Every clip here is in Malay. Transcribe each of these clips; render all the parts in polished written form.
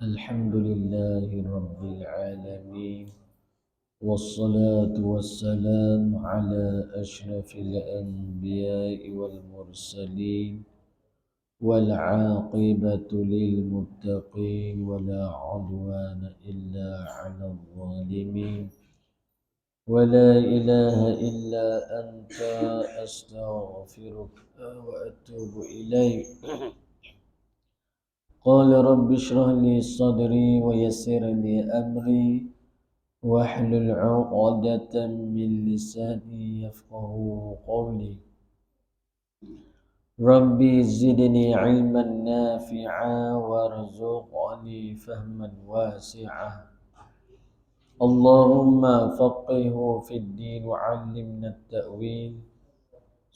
الحمد لله رب العالمين، والصلاة والسلام على أشرف الأنبياء والمرسلين، والعاقبة للمتقين ولا عدوان إلا على الظالمين، ولا إله إلا أنت أستغفرك وأتوب إليك. قال رب اشرح لي صدري ويسر لي أمري واحلل عقدة من لساني يفقه قولي. ربي زدني علما نافعا وارزقني فهما واسعا. اللهم فقهه في الدين وعلمنا التأويل.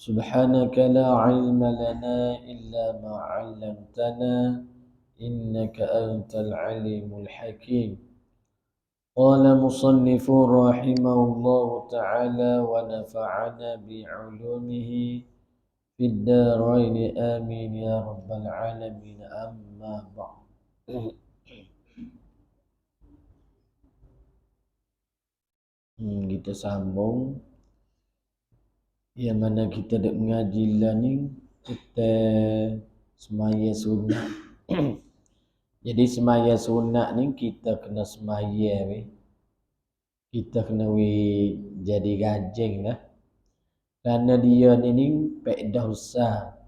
سبحانك لا علم لنا إلا ما علمتنا إنك أنت العليم الحكيم. قال مصنف رحمه الله تعالى ونفعنا بعلومه في الدارين آمين يا رب العالمين. أما بعد. Kita sambung yang mana kita dah mengaji lah ni kita semaya sunat. Jadi semaya sunat ni kita kena semaya weh. Kita kena jadi gajeng lah. Kerana dia ni faedah besar.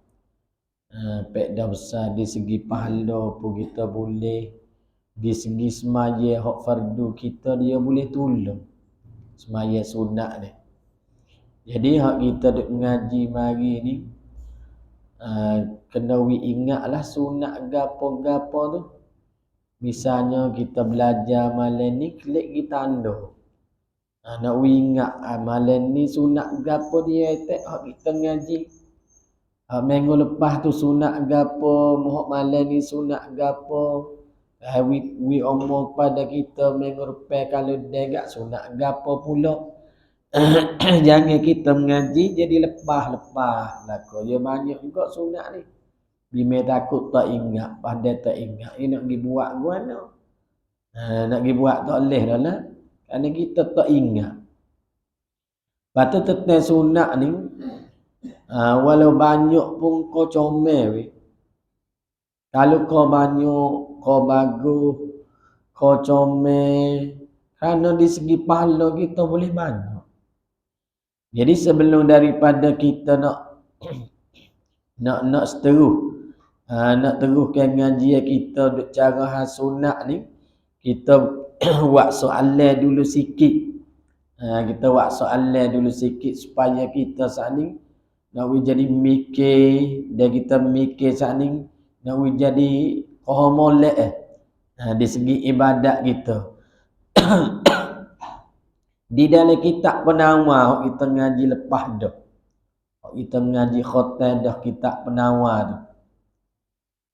Faedah besar di segi pahala pun kita boleh. Di segi semaya hak fardu kita dia boleh tolong. Semaya sunat ni. Jadi hak kita duk mengaji mari ni kena ingatlah sunat gapo-gapo tu. Misalnya kita belajar malam ni klik kita ando. Nak ingat malam ni sunat gapo dia tak hak kita ngaji. Minggu lepas tu sunat gapo, hak malam ni sunat gapo. We omong pada kita minggu lepas kalau dia sunat gapo pula. Jangan kita mengaji jadi lepas-lepas lah. Dia banyak juga sunat ni. Bima takut tak ingat, pandai tak ingat. Ini nak pergi buat gua nak. Nak pergi buat tak boleh dah lah. Kerana kita tak ingat. Patut tentang sunat ni, walau banyak pun kau comel weh. Kalau kau banyak, kau bagus, kau comel, kerana di segi pahala kita boleh banyak. Jadi sebelum daripada kita nak seterus, nak teruskan ngaji kita duk cara sunat ni, kita buat soalan dulu sikit. Kita buat soalan dulu sikit supaya kita saat ni nak jadi mikir, dan kita mikir saat ni nak jadi molek di segi ibadat kita. Di dalam kitab penawar kita ngaji lepas dah. Kita mengaji khotam dah kitab penawar tu.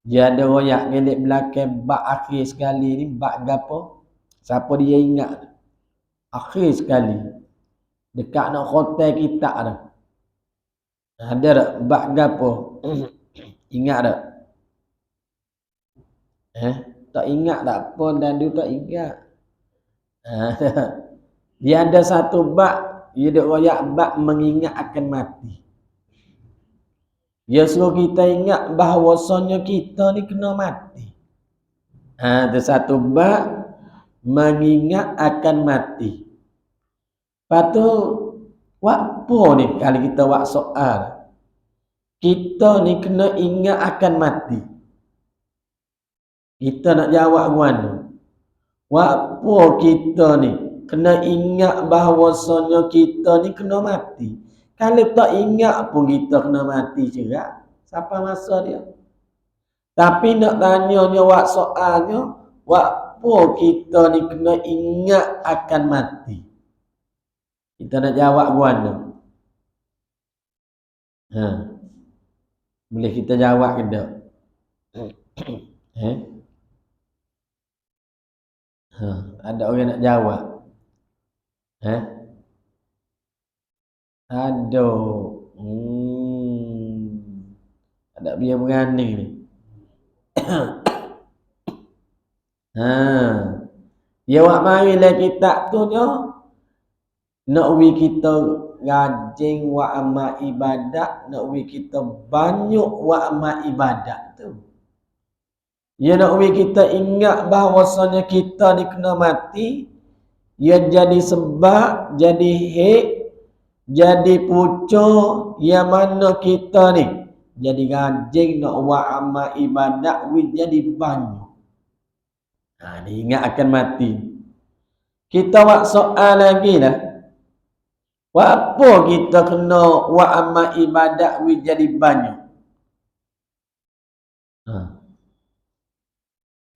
Dia ada royak gelek belakang bab akhir sekali ni bab gapo? Siapa dia ingat? Akhir sekali. Dekat nak khotam kitab dah. Ada tak bab gapo? Ingat tak? Tak ingat tak apa dan dia tak ingat. Dia ada satu bab, dia ada royak bab mengingat akan mati. Dia suruh kita ingat bahawasanya kita ni kena mati. Ada satu bab mengingat akan mati. Lepas tu, apa ni kalau kita buat soal? Kita ni kena ingat akan mati. Kita nak jawab mana? Apa kita ni kena ingat bahawasanya kita ni kena mati. Kalau tak ingat pun kita kena mati juga. Siapa masa dia? Tapi nak tanyanya wak soalnya, apa kita ni kena ingat akan mati. Kita nak jawab mana? Boleh kita jawab ke tak? Ada orang nak jawab? Aduh. Ada biar berani ni. Ha. Ya wak marilah kita tu nyo nak wi kita rajin wa amal ibadat, nak wi kita banyak wa amal ibadat tu. Ya nak wi kita ingat bahawasanya kita ni kena mati, ya jadi sebab, jadi hak, jadi pucuk yang mana kita ni jadi rajin nak wa amal ibadat wi jadi banyak. Ni ingat akan mati. Kita buat soal lagi dah. Buat apa kita kena buat amal ibadat we jadi banyak?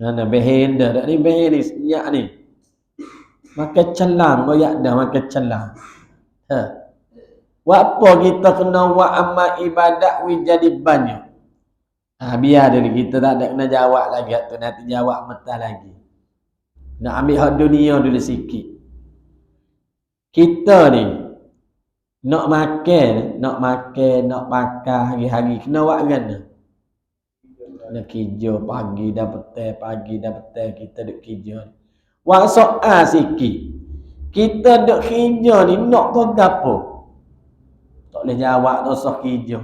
Mana behel dah ni behel ni senyap ni. Makan celang royak dah makan celang. Buat apa kita kena buat amal ibadat we jadi banyak? Biar dulu kita tak ada kena jawab lagi tu nanti jawab mentah lagi. Nak ambil hak dunia dulu sikit. Kita ni nak makan, nak makan hari-hari kena buat kan? Nak kerja pagi dah petang kita duk kerja. Buat soal sikit. Kita duk kerja ni nak kau gapo? Tak boleh jawab tak usah kerja.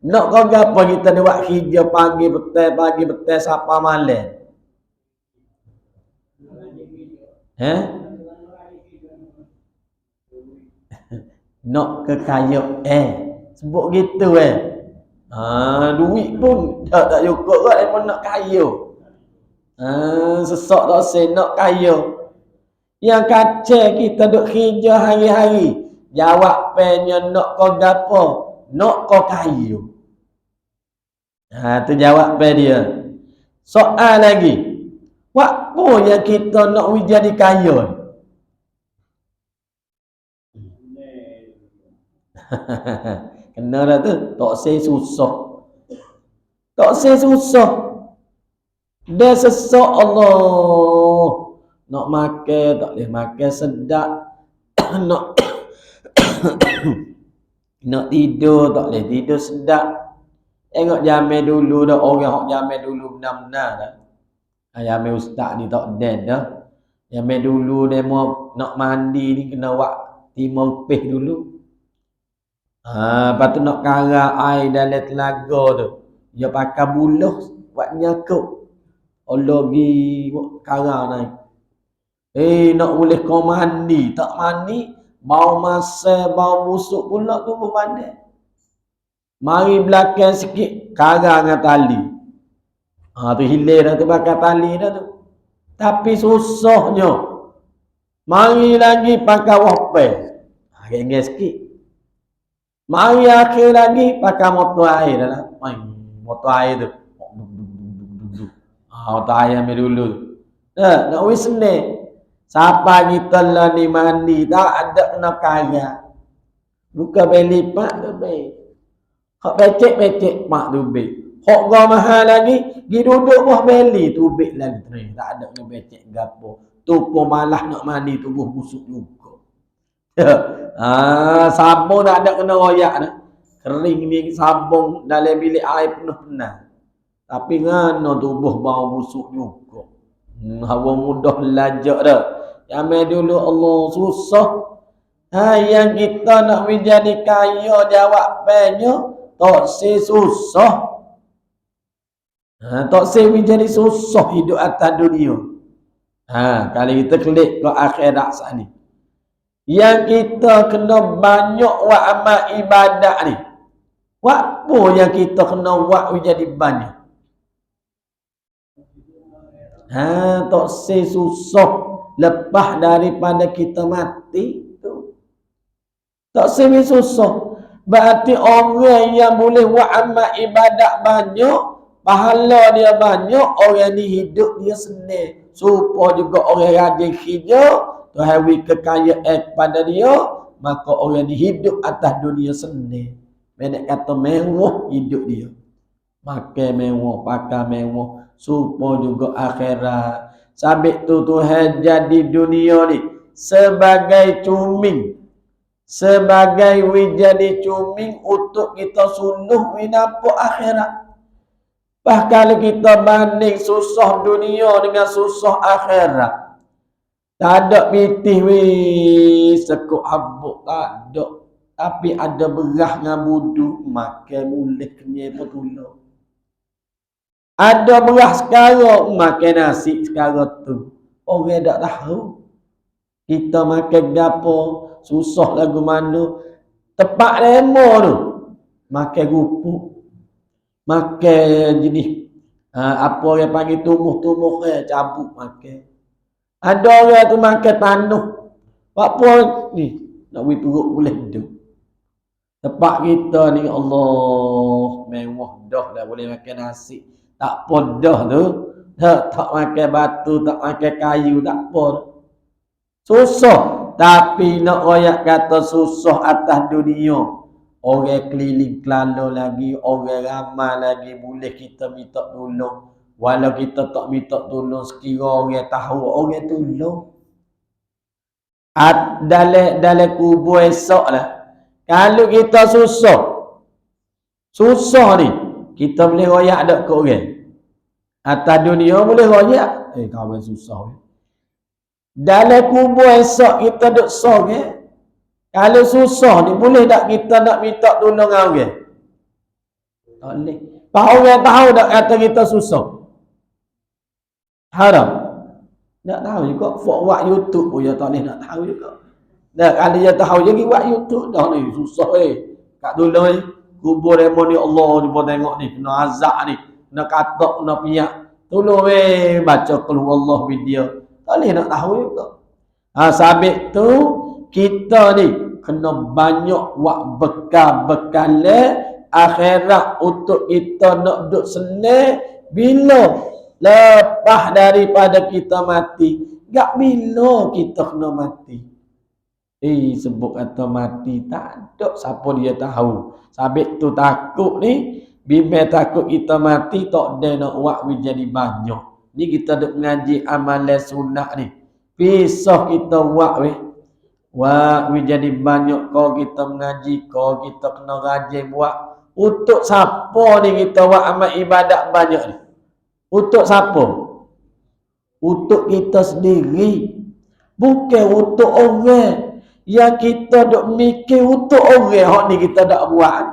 Nak kau gapo kita duk buat kerja pagi petang sampai malam? Nak ke kaya sebut gitu duit pun tak cukup kot dia pun nak kaya. Sesak tak say nak kaya. Yang kacau kita duk kerja hari-hari. Jawab pennya nak kau gapo? Nak kau kaya. Tu jawab pe dia. Soal lagi. Apa yang kita nak jadi kaya? Kena dah tu. Tak say susah. Tak say susah. Dia sesak Allah. Nak makan tak boleh makan sedap. Nak tidur tak boleh tidur sedap. Tengok zaman dulu dah orang hok zaman dulu benar-benar dah. Zaman ustaz ni tak den dah. Zaman dulu demo nak mandi ni kena buat timur peh dulu. Lepas tu nak karang air dalam telaga tu. Dia pakai buluh buat nyakuk. Allah pergi karang naik. Nak boleh kau mandi. Tak mandi, bau masa, bau busuk pula tubuh badan. Mari belakang sikit, karang dengan tali. Tu hilir dah tu pakai tali dah tu. Tapi susahnya. Mari lagi pakai wapai. Geng-geng sikit. Mari akhir lagi pakai motor air dah lah. Motor air tu. Motor air ambil dulu. Nak wis senang. Siapa kita lah ni mandi tak ada kena kaya. Buka belipat tu baik. Hak becek mak tu baik. Hak gua mahal lagi, pergi duduk buah beli tu baik lagi. Tak ada kena becek gapo. Tu pun malah nak mandi tubuh busuk juga. Sabun tak ada kena royak dah. Kering ni sabun dalam bilik air penuh penat. Tapi ngano tubuh bau busuk juga. Hawa mudah lajak dah. Zaman dulu Allah susah. Yang kita nak menjadi kaya jawab banyak tak susah. Tak menjadi susah hidup atas dunia. Kalau kita klik ke akhirat sana. Yang kita kena banyak buat amal ibadat ni. Apa yang kita kena buat jadi banyak? Tak susah lepas daripada kita mati tu. Tak susah. Berarti orang yang boleh buat amal ibadat banyak, pahala dia banyak, orang ni hidup dia senang. Supaya juga orang rajin kerja, Tuhan beri kekayaan kepada dia, maka orang ni hidup atas dunia senang. Menek kata mewah hidup dia. Makan mewah, pakai mewah, supaya juga akhirat. Sabit tu Tuhan jadi dunia ni sebagai cuming. Sebagai jadi cuming untuk kita suluh nampak akhirat. Bahkan kita banding susah dunia dengan susah akhirat. Tak ada pitih weh sekuk habuk tak ada. Tapi ada berah dengan budu makan boleh kenyai petulung. Ada berah sekarang makan nasi sekarang tu. Orang tak tahu. Kita makan gapo susah lagu mana. Tepat demo tu. Makan rupuk. Makan jenis apa orang panggil tumuh-tumuh cabut makan. Ada orang tu makan tanah. Apa ni? Nak beri perut boleh hidup. Tempat kita ni Allah mewah dah dah boleh makan nasi. Tak apa dah tu. Tak makan batu, tak makan kayu, tak apa. Susah. Tapi nak royak kata susah atas dunia. Orang keliling kelala lagi, orang ramai lagi boleh kita minta tolong. Walau kita tak minta tolong, sekira orang tahu, orang tolong. Dalam kubur esok lah. Kalau kita susah ni, kita boleh royak tak ke orang. Atas dunia boleh royak. Kawan susah. Dalam kubur esok kita duk sorang. Kalau susah ni, boleh tak kita nak minta tolong orang? Tak boleh. Pak orang tahu tak kata kita susah? Tahu tak? Tak tahu juga. Fok buat YouTube pun dia tak boleh nak tahu juga. Nah, kalau dia tahu jadi buat YouTube dah ni. Susah Kat tolong ni. Kubur demon ni Allah ni pun tengok ni. Kena azab ni. Kena katak, kena piak. Tolong baca keluar Allah video. Tak boleh nak tahu juga. Sabit tu, kita ni kena banyak buat bekal-bekal akhirat untuk kita nak duduk senang bila lepas daripada kita mati. Gak bila kita kena mati. Sebut kata mati tak ada siapa dia tahu. Sabit tu takut ni, bimbang takut kita mati tak ada nak buat jadi banyak. Ni kita duk mengaji amalan sunat ni. Pisah kita buat Wah, jadi banyak kau kita mengaji, kau kita kena rajin buat. Untuk siapa ni kita buat amal ibadat banyak ni? Untuk siapa? Untuk kita sendiri. Bukan untuk orang. Yang kita duk mikir untuk orang, hak ni kita dak buat.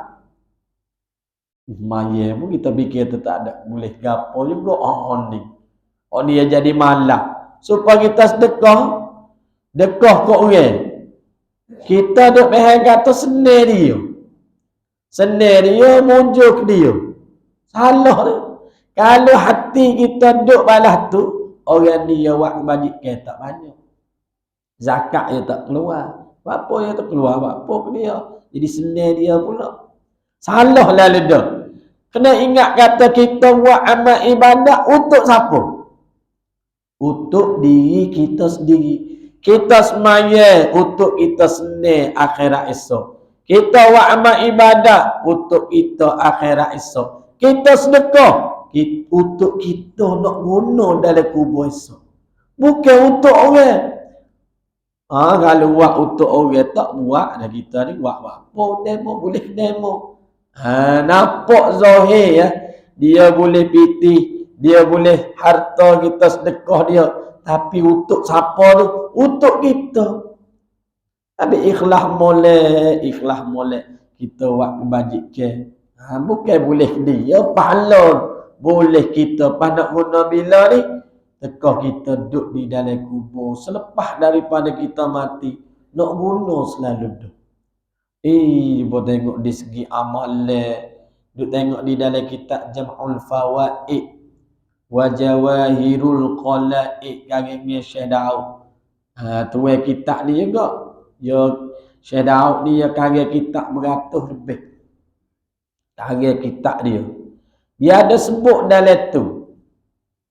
Maya pun kita fikir tu tak ada. Boleh gapo juga ni. Ni jadi malah. Supaya kita sedekah. Dekah ke orang. Kita duk behang kata senang dia. Senang dia muncul ke dia. Salah tu. Kalau hati kita duk balas tu, orang dia buat bagi tak banyak. Zakat dia tak keluar. Apa dia tak keluar? Apa ke dia? Jadi senang dia pula. Salah lah dah. Kena ingat kata kita buat amal ibadat untuk siapa? Untuk diri kita sendiri. Kita semaya untuk kita senang akhirat esok. Kita buat amal ibadat untuk kita akhirat esok. Kita sedekah untuk kita nak guna dalam kubur esok. Bukan untuk orang. Kalau buat untuk orang tak buat dah kita ni buat apa demo boleh demo. Nampak zahir ya. Dia boleh pitih, dia boleh harta kita sedekah dia. Tapi untuk siapa tu? Untuk kita. Tapi ikhlas molek kita buat kebajikan. Bukan boleh dia pahala. Boleh kita pada guna bila ni teka kita duduk di dalam kubur selepas daripada kita mati nak guna selalu tu. Cuba tengok di segi amalan. Duk tengok di dalam kitab Jam'ul Fawaid wa Jawahirul Qalaid karya Syekh Daud. Tu kitab ni juga. Syekh Daud dia karya kitab beratus lebih. Karya kitab dia. Dia ada sebut dalam tu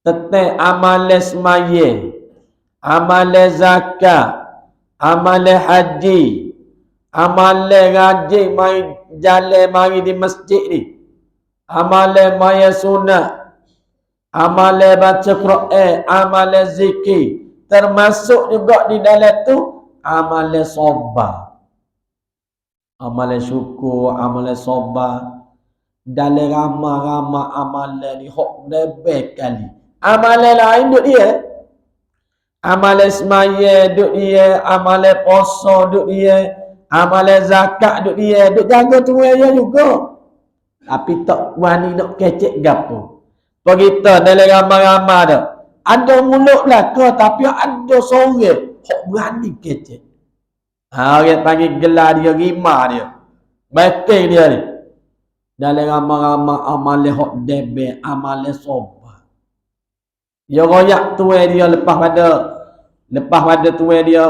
tentang amalan semaya, amalan zakat, amalan haji, amalan rajin mai jalan mari di masjid ni, amalan maya sunat, amalan baca Quran, amalan zikir, termasuk juga di dalam tu amalan sabar, amalan syukur, amalan sabar. dalam ramai-ramai amalan ni hok lebih kali. Amalan lain duk dia. Amalan semaya duk dia, amalan puasa duk dia, amalan zakat duk dia, duk jaga tu dia juga. Tapi tak wani nak kecek gapo. Begitu dalam ramai-ramai dah. Ada mulut belaka tapi ada sorang hok berani kecek. Orang panggil gelar dia rima dia. Betul dia ni. Dalam ramai-ramai amalan hok debe, amalan sobat. Dia royak tuai dia lepas pada tuai dia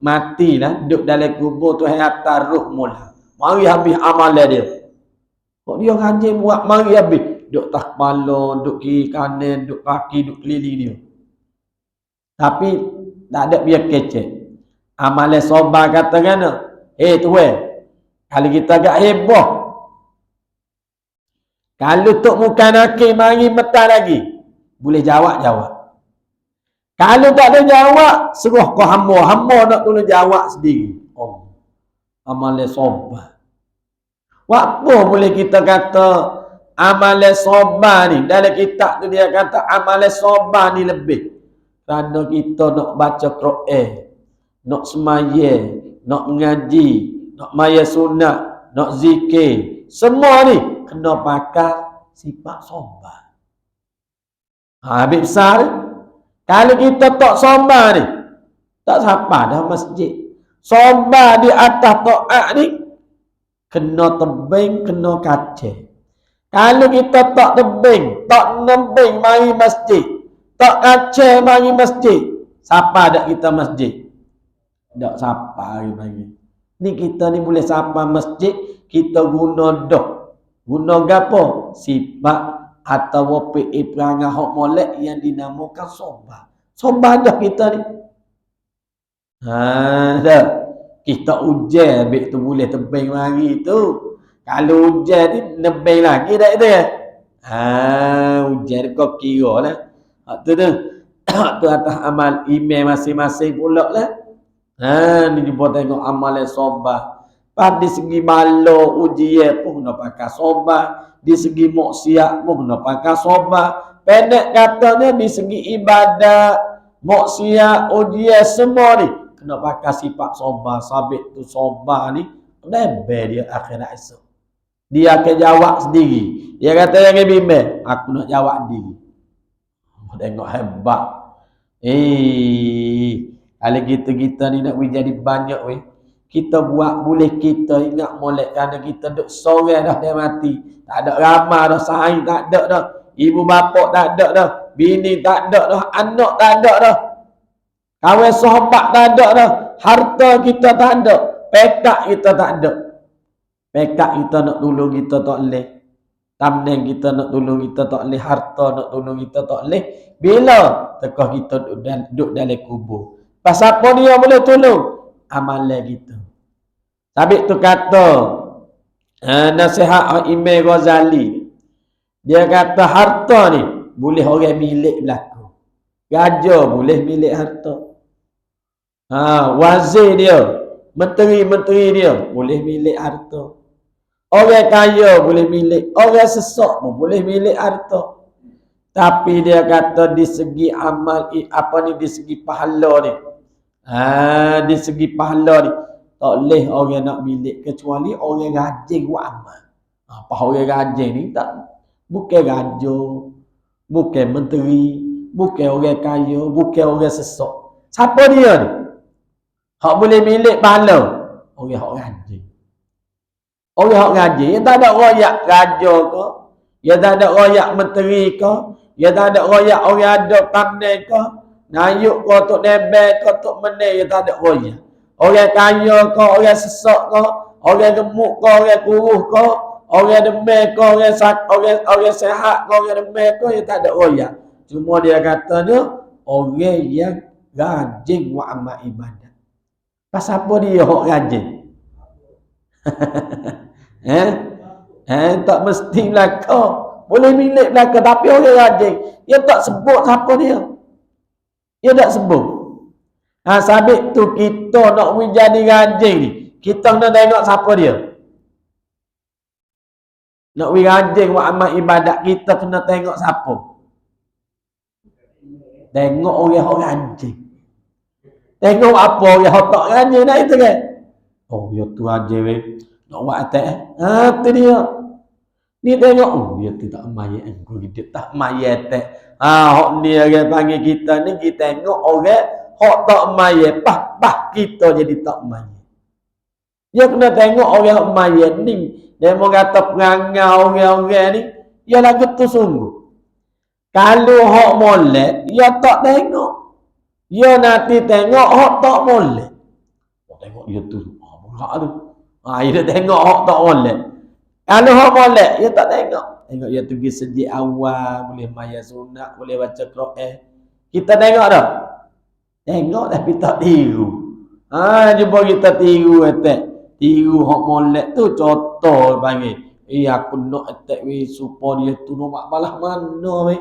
matilah, duduk dalam kubur tu hantar ruh mula. Mari habis amalan dia. Kok dia rajin buat mari habis. Duk tak kepala, duk kiri kanan, duk kaki, duk keliling dia. Tapi tak ada biar kecek. Amalan sobat kata kan, tuai, kalau kita agak heboh, kalau tok muka nakik mari metah lagi, boleh jawab. Kalau tak ada jawab, seruh kau hamba nak tolong jawab sendiri. Oh, amalan sobat. Apa boleh kita kata amalan sobat ni? Dalam kitab tu dia kata amalan sobat ni lebih. Kerana kita nak baca Quran, nak semaya, nak mengaji, nak maya sunat, nak zikir. Semua ni kena pakai sifat sobat. Habis besar. Kalau kita tak sobat ni, tak siapa dah masjid. Sobat di atas taat ni, kena tebing, kena kaca. Kalau kita tak tebing, tak nembing mari masjid, tak kaca mari masjid, siapa dak kita masjid? Tak siapa mari. Ni kita ni boleh siapa masjid, kita guna dah. Guna gapo? Sifat atau perangai hok molek yang dinamakan sobat. Sobat dah kita ni. Dah. Kita ujian ambil tu boleh tebing mari tu. Kalau ujian ni nebing lagi dah itu ya. Ujian kau kira lah. Tu tu atas amal email masing-masing pula lah. Ni jumpa tengok amal yang sobat. Pada segi bala ujian pun kena pakai sobat. Di segi maksiat pun kena pakai sobat. Pendek katanya di segi ibadat, maksiat, ujian semua ni kena pakai sifat sobat. Sabit tu sobat ni lebih dia akhirat esok. Dia akan jawab sendiri. Dia kata yang bimbing, aku nak jawab sendiri. Tengok hebat. Kalau kita ni nak jadi banyak weh. Kita buat boleh kita ingat molek kerana kita duk sorang dah dia mati. Tak ada ramai dah, sahih tak ada dah. Ibu bapa tak ada dah. Bini tak ada dah, anak tak ada dah. Kawan sahabat tak ada dah. Harta kita tak ada. Pekak kita tak ada. Pekak kita nak tolong kita tak boleh. Tamneng kita nak tolong kita tak boleh. Harta nak tolong kita tak boleh. Bila tekah kita duduk dalam kubur. Pasal apa dia boleh tolong? Amalan kita. Sabit tu kata nasihat Imam Ghazali. Dia kata harta ni boleh orang milik belaka. Raja boleh milik harta. Wazir dia, menteri-menteri dia boleh milik harta. Orang kaya boleh milik, orang sesak pun boleh milik harta. Tapi dia kata di segi amal di segi pahala ni. Di segi pahala ni tak boleh orang nak milik kecuali orang rajin buat amal. Apa orang rajin ni tak bukan raja, bukan menteri, bukan orang kaya, bukan orang sesak. Siapa dia ni? Hak boleh milik pahala. Orang rajin. Orang hak rajin, dia tak ada royak raja ke, dia tak ada royak menteri ke, dia tak ada royak orang ada tamneng ke, nayuk ke tok nebel ke tok meneh, dia tak ada royak. Orang kaya ke, orang sesak ke, orang gemuk ke, orang kuruh ke, orang demam ke, orang sehat ke, orang demam ke, dia tak ada royak. Cuma dia katanya orang yang rajin buat amal ibadat. Pasal apa dia hak rajin? Tak mesti belaka. Boleh milik belaka tapi orang rajin. Dia tak sebut siapa dia. Dia tak sebut. Sabit tu kita nak menjadi rajin ni. Kita kena tengok siapa dia. Nak wi rajin buat amal ibadat kita kena tengok siapa. Tengok orang rajin. Tengok apa orang tak rajin dah itu kan. Oh, ya tu rajin weh. Nak buat atas tu dia. Ni tengok dia tidak mayat aku dia tak mayat hok dia orang panggil kita ni kita tengok orang hok tak mayat bah kita jadi tak mayat. Dia kena tengok orang mayat ni dia mau kata perangau orang-orang ni dia lagu tu sungguh. Kalau hok molek dia tak tengok. Dia nanti tengok hok tak molek. Tengok dia tu. Berat tu. Dia tengok hok tak molek. Kalau hok molek, dia tak tengok. Tengok dia pergi sejak awal, boleh maya sunat, boleh baca Quran. Kita tengok dah. Tengok tapi tak tiru. Jumpa kita tiru attack. Tiru hok molek tu contoh panggil. Aku nak attack we supaya dia tu nak balas mana we.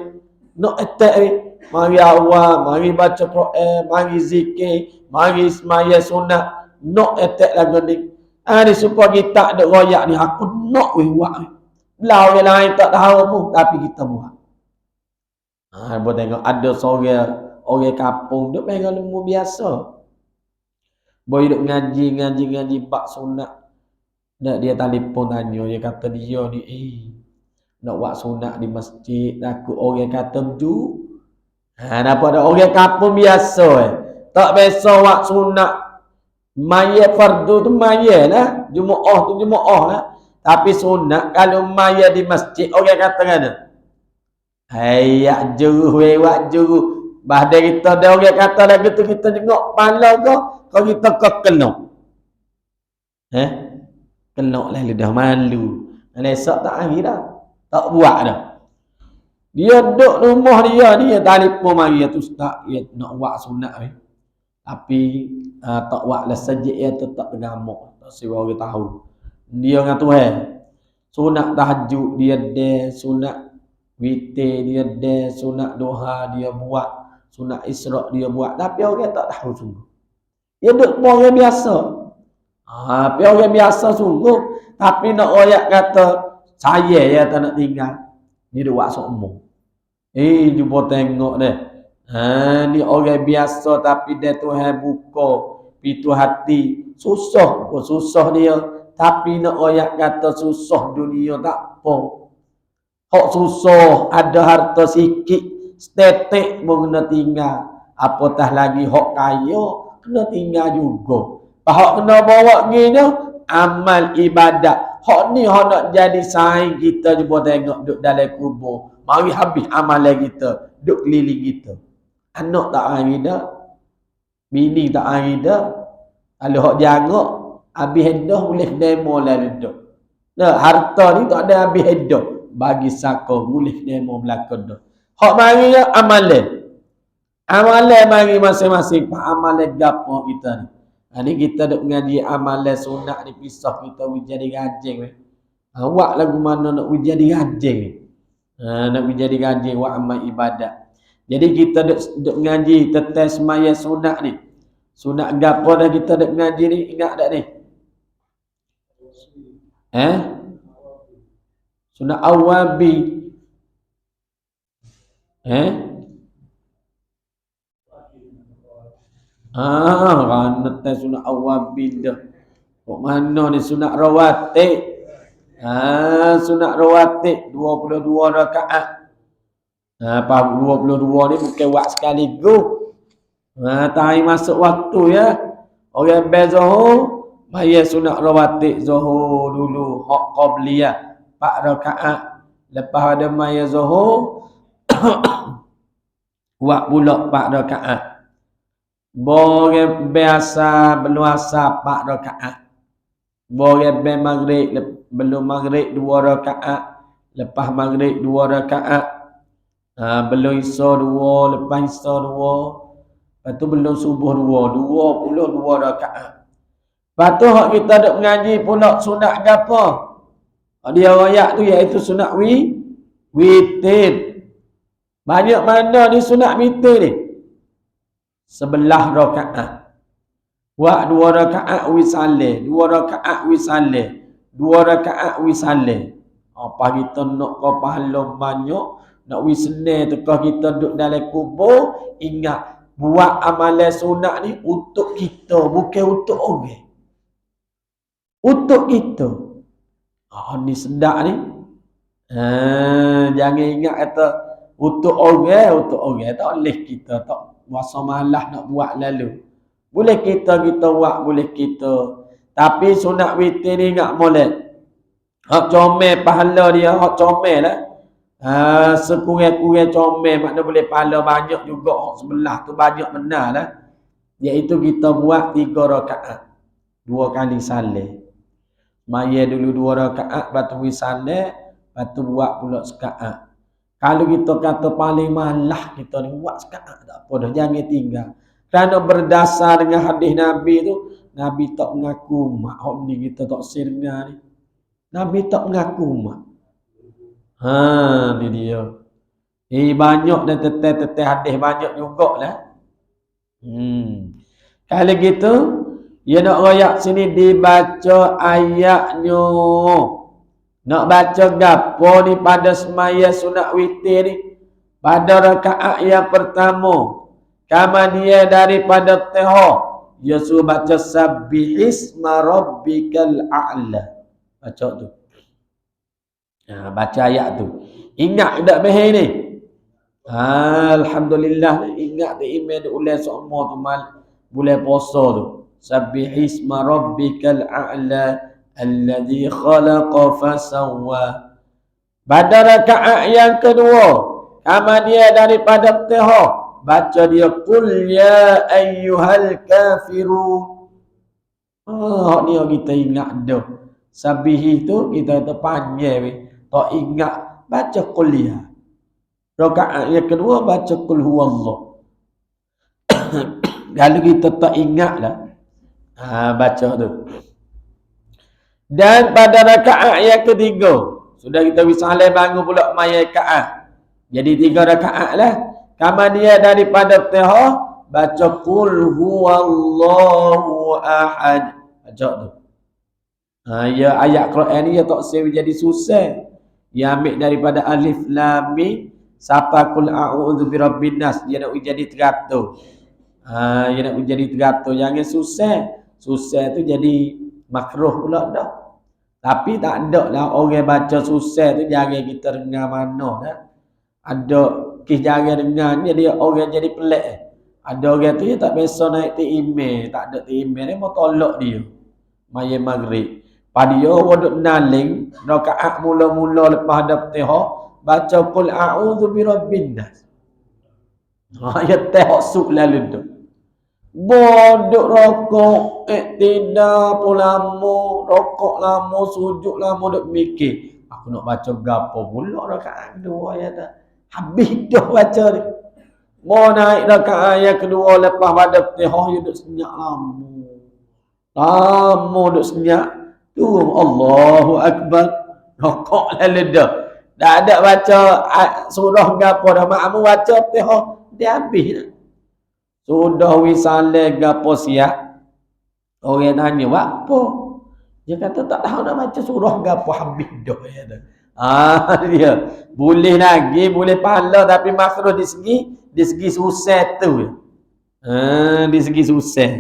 Nak attack we. Mari awal, mari baca Quran, mari zikir, mari maya sunat. Nak attack lagu ni. Ni supaya kita ada royak ni. Aku nak buat ni. Belau yang lain tak tahu pun. Tapi kita buat. Boleh tengok ada seorang orang kampung. Dia pengen ilmu biasa. Boleh duduk ngaji bak sunat. Dia telefon tanya. Dia kata dia ni. Nak buat sunat di masjid. Takut orang kata tu. Nampak ada orang kampung biasa. Tak biasa buat sunat. Maya fardu tu maya lah. Jumu'ah tu jumu'ah lah. Tapi sunat kalau maya di masjid orang kata kan. Hayak juruh wewak juruh. Bahada kita ada orang kata lagi tu kita tengok pala ke. Kalau kita kekenok. Kenok lah dah malu. Esok tak hari dah. Tak buat dah. Dia duduk rumah dia telefon mari tu ustaz dia nak buat sunat ni. Tapi tak buat lah sejak dia tetap tergamuk. Tak siapa orang tahu. Dia dengan Tuhan. Sunat tahajud dia ada, sunat witir dia ada, sunat duha dia buat, sunat isra' dia buat. Tapi orang tak tahu sungguh. Dia duduk orang biasa. Tapi orang biasa sungguh. Tapi nak orang kata saya ya tak nak tinggal. Dia duduk buat sokmo. Jumpa tengok deh. Ni orang biasa tapi dia Tuhan buka pintu hati. Susah pun susah dia. Tapi nak orang kata susah dunia tak apa. Hak susah ada harta sikit. Setetek pun kena tinggal. Apatah lagi hak kaya kena tinggal juga. Hak kena bawa gini amal ibadat. Hak ni hak nak jadi saing kita jumpa tengok duduk dalam kubur. Mari habis amalan kita. Duduk keliling kita. Anak tak hari dah. Bini tak hari dah. Kalau hak jangok, habis dah boleh demo lah duduk. Nah, harta ni tak ada habis dah. Bagi sako boleh demo belakang dah. Hak mari ya amalan. Amalan mari masing-masing. Pak amalan gapo kita ni. Ni kita duk mengaji amalan sunat ni pisah kita jadi rajin. Awak lagu mana nak jadi rajin. Nak jadi rajin buat amal ibadat. Jadi kita duk mengaji tentang semaya sunat ni. Sunat gapo dah kita duk mengaji ni, ingat tak ni? Sunat awabi. Kerana tak sunat awabi dah. Kok mana ni sunat rawatib? Sunat rawatib 22 rakaat. 22 ni bukan buat sekaligus. Tahi masuk waktu ya. Orang bel Zuhur, maya sunat rawatib Zuhur dulu, hak qabliyah 4 rakaat. Lepas ada maya Zuhur buat pula 4 rakaat. Boleh biasa belum asar 4 rakaat. Boleh maghrib belum maghrib 2 rakaat. Lepas maghrib 2 rakaat. Belum isya 2, lepas isya 2. Lepas tu belum subuh 22 rakaat. Lepas tu hak kita duk mengaji pula sunat gapo? Dia royak tu iaitu sunat witir. Banyak mana ni sunat witir ni? 11 rakaat. Buat 2 rakaat wisalih, 2 rakaat wisalih, 2 rakaat wisalih. Apa kita nak kau pahala banyak, nak wisne tekah kita duduk dalam kubur, ingat buat amalan sunat ni untuk kita, bukan untuk orang. Untuk kita. Ni sedap ni. Jangan ingat kata untuk orang tak boleh kita tak puasa malas nak buat lalu. Boleh kita buat, boleh kita. Tapi sunat witir ni ingat molek. Hak comel pahala dia, hak comel lah. Sekurang-kurang comel makna boleh pahala banyak juga. Hak sebelah tu banyak benar lah. Iaitu kita buat 3 rakaat. 2 kali salat. Maya dulu 2 rakaat, batu wisalah, batu buat pula sekaat. Kalau kita kata paling malah kita ni buat sekaat tak apa dah, jangan tinggal. Kerana berdasar dengan hadis Nabi tu, Nabi tak mengaku mak. Hak ni kita tak sirga ni. Nabi tak mengaku mak. Ni dia. Banyak dan teteh hadis banyak jugalah. Kalau gitu, ya nak royak sini dibaca ayatnya. Nak baca gapo ni pada semaya sunat witir ni? Pada rakaat yang pertama, kama dia daripada teha, dia suruh baca sabbihisma rabbikal a'la. Baca tu. Baca ayat tu. Ingat tak behar ni? Alhamdulillah, ingat tu email ulang semua tu bulan puasa tu. Sabbihisma rabbikal a'la alladhi khalaqa fasawwa. Pada rakaat yang kedua, kama dia daripada teha, baca dia qul ya ayyuhal kafirun. Ni kita ingat dah. Sabih tu kita terpanjang tak ingat baca qul ya. Rakaat yang kedua baca qul huwallah. Kalau kita tak ingatlah baca tu. Dan pada rakaat yang ketiga, sudah kita wisalah bangun pula maya rakaat. Jadi 3 rakaat lah. Kama dia daripada teha, baca qul huwallahu ahad. Baca tu. Ya ayat Quran ni ya tak sewi jadi susah. Ya ambil daripada alif lam mim sampai qul a'udzu birabbin nas, dia nak jadi teratur. Dia nak jadi teratur, jangan susah. Susah tu jadi makruh pula dah. Tapi tak ada lah orang baca susah tu jangan kita dengar mana dah. Ada kes jangan dengar ni dia orang jadi pelik. Ada orang tu dia tak biasa naik email, tak ada email dia mau tolak dia. Maya maghrib. Pada dia waduk naling rakaat mula-mula lepas hadap teha baca qul a'udzu birabbin nas. Ya teh suk lalu tu. Bodok rokok, tidak pun lama, rokok lama, sujud lama, duk mikir. Aku nak baca gapo pula rakaat kedua ya tak. Habis dah baca ni. Mau naik rakaat yang kedua lepas pada Fatihah dia duk senyap lama. Lama duk senyap. Tu Allahu Akbar. Rokok lalu dah. Dah ada baca surah gapo dah. Makmu baca Fatihah dia habis dah. Sudah wisalah gapo siap. Orang tanya, apa? Dia kata tak tahu nak baca surah gapo habis dah ya dah. Dia boleh lagi, boleh pahala tapi makruh di segi susah tu. Di segi susah.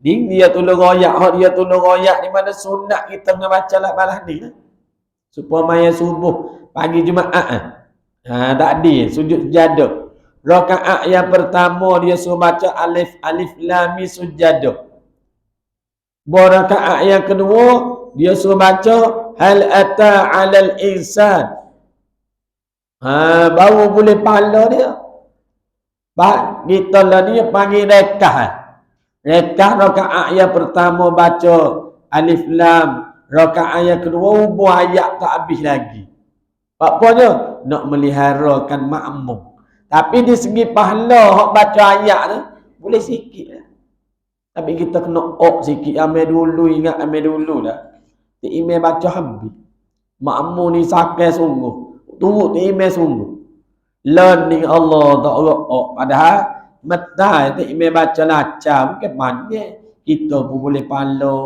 Dia tolong royak, dia tolong royak di mana sunat kita nak baca lah balas ni lah. Supaya maya subuh pagi Jumaat. Tadi sujud sejadah. Rakaat yang pertama dia suruh baca alif lam mim sujadah. Rakaat yang kedua dia suruh baca hal ata 'alal insan. Baru boleh pahala dia. Kita lah ni panggil rekah. Rekah rakaat yang pertama baca alif lam, rakaat yang kedua buah ayat tak habis lagi. Apanya? Nak meliharakan makmum. Tapi di segi pahala hak baca ayat tu boleh sikit lah. Tapi kita kena sikit ambil dulu, ingat ambil dulu dah. Ti email baca habis. Makmum ni sakai sungguh. Turut ti email sungguh. Learning Allah tak padahal mata ti email baca lancar bukan pandai. Kita pun boleh pahala.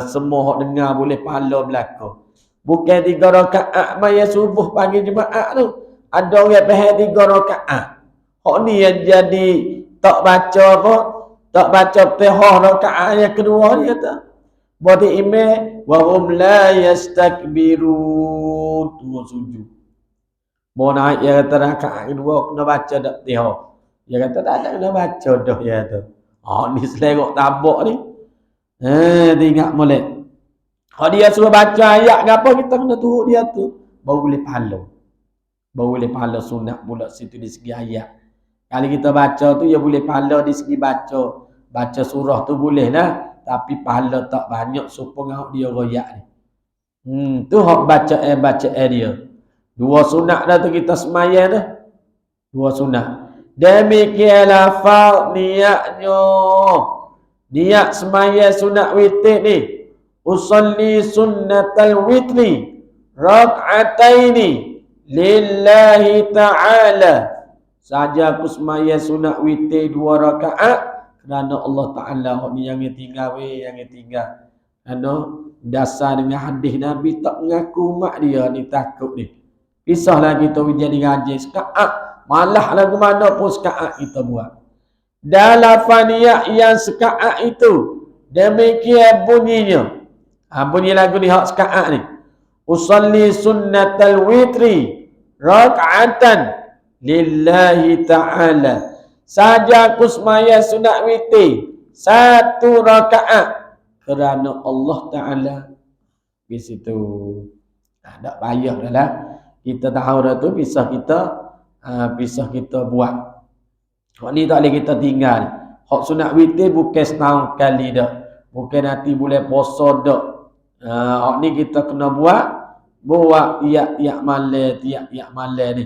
Semua hak dengar boleh pahala belaka. Bukan 3 rakaat maya subuh pagi Jumaat tu. Ada orang faham 3 rakaat. Hak ni yang jadi tak baca apa? Tak baca Fatihah rakaat yang kedua dia kata. Bodi imam wa hum la yastakbirun. Tu sujud. Mau naik dia kata rakaat kedua kena baca dak Fatihah. Dia kata tak ada kena baca dah dia tu. Ni selerok tabak ni. Tengok molek. Kalau dia suruh baca ayat ke apa, kita kena turut dia tu. Baru boleh pahala. Baru boleh pahala sunat pula situ di segi ayat. Kalau kita baca tu, ya boleh pahala di segi baca. Baca surah tu boleh lah. Tapi pahala tak banyak supaya dia royak ni. Tu hak baca dia. 2 sunat dah tu kita semayang dah. 2 sunat. Demikianlah fard niatnya. Niat semayang sunat witir ni. Usalli sunnatal witri rak'ataini lillahi ta'ala. Saja aku semayang sunat witir 2 rakaat kerana Allah Ta'ala. Ni yang tinggal yang tinggal. Kerana dasar dengan hadis Nabi tak mengaku mak dia ni takut ni. Pisahlah kita jadi ngaji sekaat. Malah lagu mana pun sekaat kita buat. Dalam faniyat yang sekaat itu demikian bunyinya. Bunyi lagu ni hak sekaat ni. Usalli sunnatal witri rak'atan lillahi ta'ala. Saja aku semaya sunat witir 1 rakaat kerana Allah Ta'ala. Di situ. Tak payah dah lah. Kita tahu dah tu pisah kita buat. Hak ni tak boleh kita tinggal. Hak sunat witir bukan setahun kali dah. Bukan nanti boleh puasa dah. Hak ni kita kena buat tiap-tiap malam ni.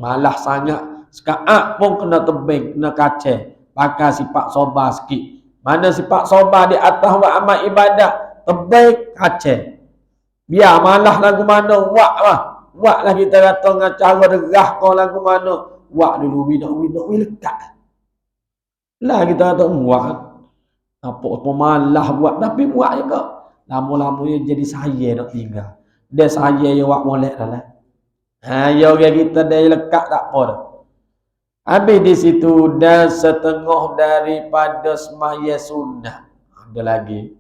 Malah sangat. Sekaat pun kena tebing, kena kacau. Pakai sifat sobar sikit. Mana sifat sobar di atas buat amal ibadat, tebing, kacau. Biar malah lagu mana, buat lah. Buat lah kita kata dengan cara derah kau lagu mana. Buat dulu, winok lekat. Lah kita kata, buat. Apa malah buat, tapi buat juga. Lama-lamanya jadi saya nak tinggal. Dia saya yang buat molek dah lah. Ya orang kita dia lekat tak apa dah. Habis di situ dan setengah daripada semaya sunat. Ada lagi.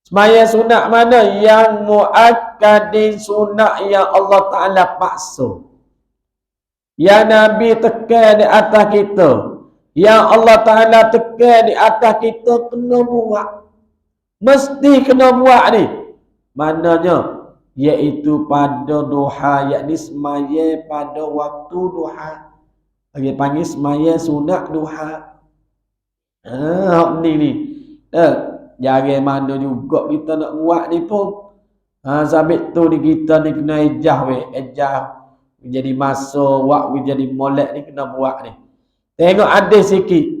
Semaya sunat mana? Yang muakkadin sunat yang Allah Ta'ala paksa. Yang Nabi tekan di atas kita. Yang Allah Ta'ala tekan di atas kita kena buat. Mesti kena buat ni. Maknanya iaitu pada duha, yakni semaya pada waktu duha. Panggil semaya sunat duha. Ni. Jangan mana juga kita nak buat ni pun. Sabit tu ni kita ni kena ejah jadi masa waktu jadi molek ni kena buat ni. Tengok ada sikit.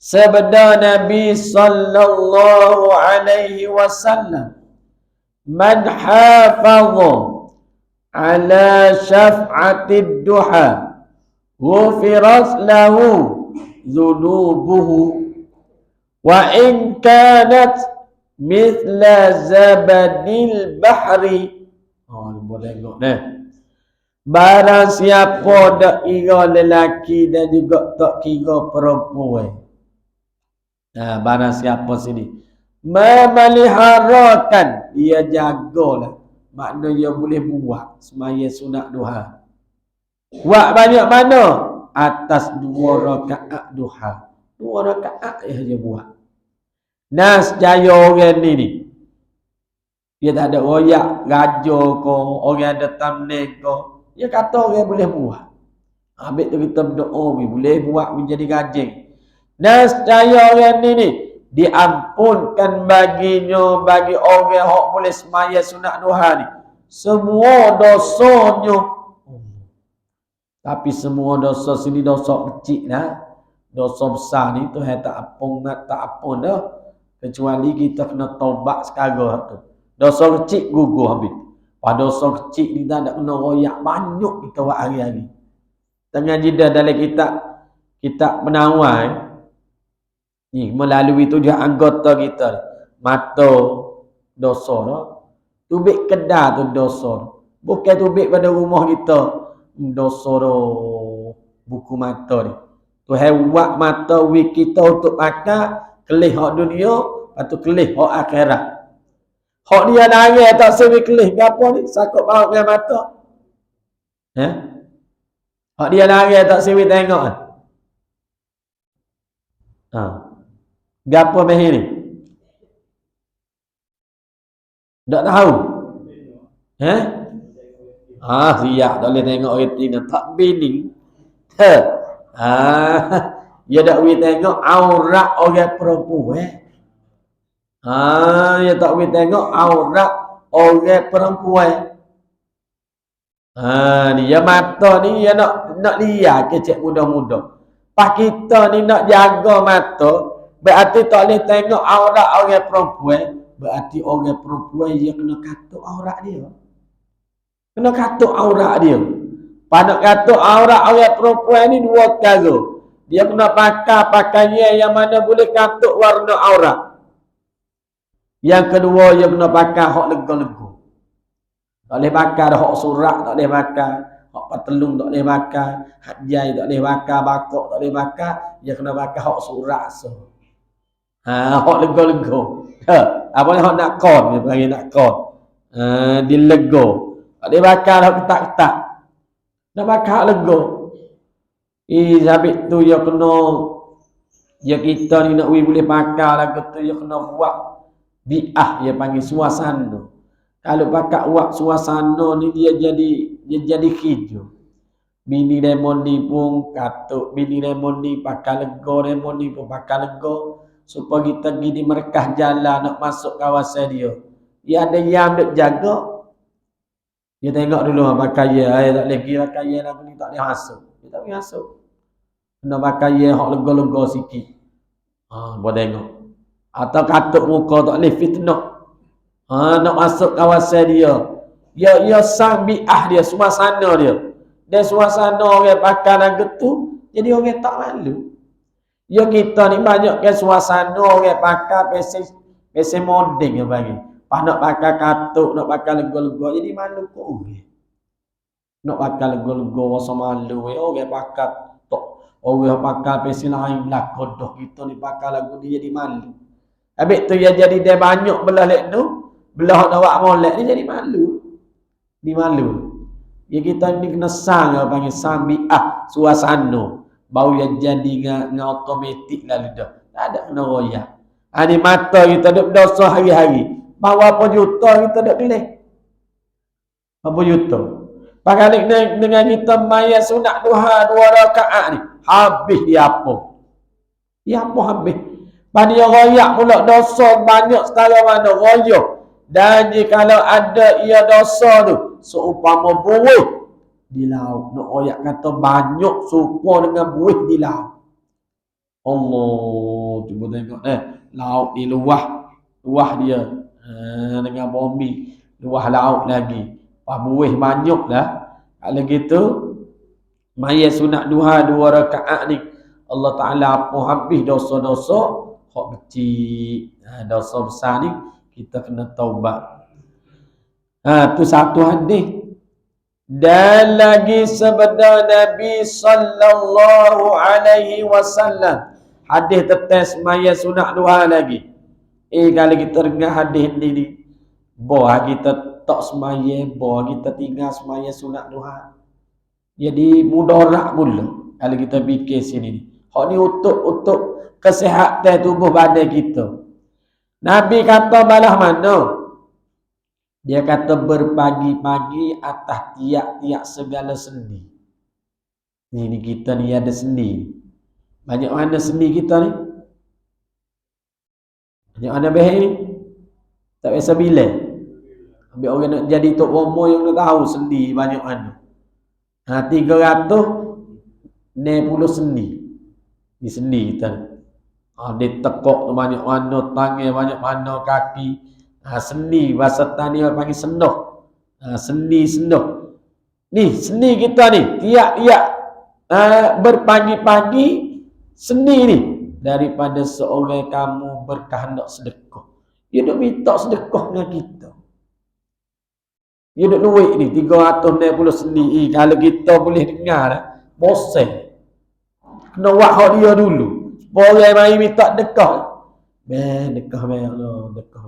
Sabda Nabi sallallahu alaihi wasallam, man hafadha ala syaf'atid duha ghufirat lahu dhunubuhu wa in kanat mithla zabadil bahri. Boleh tengok dah. Barang siapa dak kira lelaki dan juga tak kira perempuan. Barang siapa sini memeliharakan, dia jagalah. Maknanya boleh buat semaya sunat duha. Buat banyak mana? Atas 2 rakaat duha. 2 rakaat dia buat. Nas jaya orang ni. Dia tak ada royak, raja ko, orang ada tamnek ko. Dia kata orang boleh buat. Habis tu kita berdoa, boleh buat menjadi gajing. Nescaya orang ni diampunkan baginya, bagi orang yang boleh semaya sunat duha ni, semua dosanya. Tapi semua dosa sini dosa kecil lah. Dosa besar ni Tuhan tak ampun dah. Kecuali kita kena taubat sekarang tu. Dosa kecil gugur habis. Pada dosa kecil ni tak ada kena royak banyak kita buat hari-hari. Tengah jeda dalam kitab penawar ni melalui 7 anggota kita. Mata dosa dah. Tubik kedai tu dosa. Bukan tubik pada rumah kita. Dosa tu buku mata ni. Tuhan buat mata wik kita untuk pakai kelih hak dunia, lepas tu kelih hak akhirat. Hak dia nangis tak sewi kelih gapo ni? Sakut baut dengan mata. Hak dia nangis tak sewi tengok. Gapo meh ni? Tak tahu. Siap tak boleh tengok retina tak bini. Dia tak boleh tengok aurat orang perempuan. Dia tak boleh tengok aurat orang perempuan. Dia mata ni dia nak lihat kecil muda-muda. Pas kita ni nak jaga mata, berarti tak boleh tengok aurat orang perempuan. Berarti orang perempuan dia kena katuk aurat dia. Kena katuk aurat dia. Pada katuk aurat orang perempuan ni dua perkara. Dia kena pakai pakaian yang mana boleh katuk warna aurat. Yang kedua dia kena pakai hak lega-lega. Tak boleh pakai dah hak surat, tak boleh pakai hak patelung, tak boleh pakai hak jai, tak boleh pakai bakok, tak boleh pakai. Dia kena pakai hak surat so. Hak lega-lega. Apa ni hak nak kon, dia panggil nak kon. Dia lega. Tak boleh pakai dah ketak-ketak. Nak pakai hak lega. Sabit tu dia kena, dia kita ni nak boleh pakai lagu tu dia kena buat bi'ah, dia panggil suasana. Kalau pakai buat suasana ni dia jadi hijau. Bini Raymond ni pun katuk, bini Raymond ni pakai lega, Raymond ni pun pakai lega. Supaya kita pergi di merkah jalan nak masuk kawasan dia. Dia ada yang duk jaga. Dia tengok dulu pakaian, tak boleh pergi pakaian aku ni tak boleh masuk. Dia tak boleh masuk. Kena pakaian hak lega-lega sikit. Buat tengok. Atau katuk muka tak boleh fitnah. Nak masuk kawasan dia. Dia sang bi'ah dia, suasana dia. Dan suasana orang pakai lagu tu, jadi orang tak malu. Ya kita ni banyak kan suasana orang pakai pesen modeng yang bagi. Pas nak pakai katuk, nak pakai lega-lega, jadi malu kok orang. Nak pakai lega-lega, rasa malu. Orang pakai tok, orang pakai pesen lain belakang dah. Kita ni pakai lagu dia jadi malu. Habis tu dia jadi dia banyak belah lek tu. Belah nak buat molek ni jadi malu. Di malu. Ya kita ni kena sang apa panggil sang bi'ah suasana. Bau yang jadi dengan automatik lah dah. Tak ada kena royak. Ni mata kita duk dosa hari-hari. Bawa apa juta kita duk kelih. Apa juta. Pakalik dengan kita mayat sunat duha 2 rakaat ni. Habis dia apa? Dia apa habis? Pada dia royak pula dosa banyak setara mana royak. Dan jikalau ada ia dosa tu seumpama buih di laut. Nak royak kata banyak serupa dengan buih di laut. Allah, cuba tengok laut ni luah dia dengan bumi, luah laut lagi. Buih banyak lah. Kalau gitu mayat sunat duha 2 rakaat ni Allah Ta'ala apa habis dosa-dosa hak kecil. Dosa besar ni kita kena taubat. Tu satu hadis. Dan lagi sabda Nabi sallallahu alaihi wasallam. Hadis tentang semaya sunat duha lagi. Kalau kita dengar hadis ni, boh kita tak semaya, boh kita tinggal semaya sunat duha. Jadi mudarat pula kalau kita fikir sini. Hak ni untuk kesihatan tubuh badan kita. Nabi kata balah mana? Dia kata berpagi-pagi atas tiap-tiap segala sendi. Ni kita ni ada sendi. Banyak mana sendi kita ni? Banyak mana behel ni? Tak biasa bila. Ambil orang nak jadi tok romo yang nak tahu sendi banyak mana. 360 sendi. Ni sendi kita ni. Dia tekuk banyak mana, tangan banyak mana, kaki. Sendi, bahasa tani orang panggil senduh. Sendi senduh. Ni, sendi kita ni. Tiap-tiap berpagi-pagi, sendi ni. Daripada seorang kamu berkehendak sedekah. Dia nak minta sedekah dengan kita. Dia duk duit ni 360 sendi. Kalau kita boleh dengar dah, bosan. Kena buat hak dia dulu. Orang mari minta dekah. Dekah Allah, dekah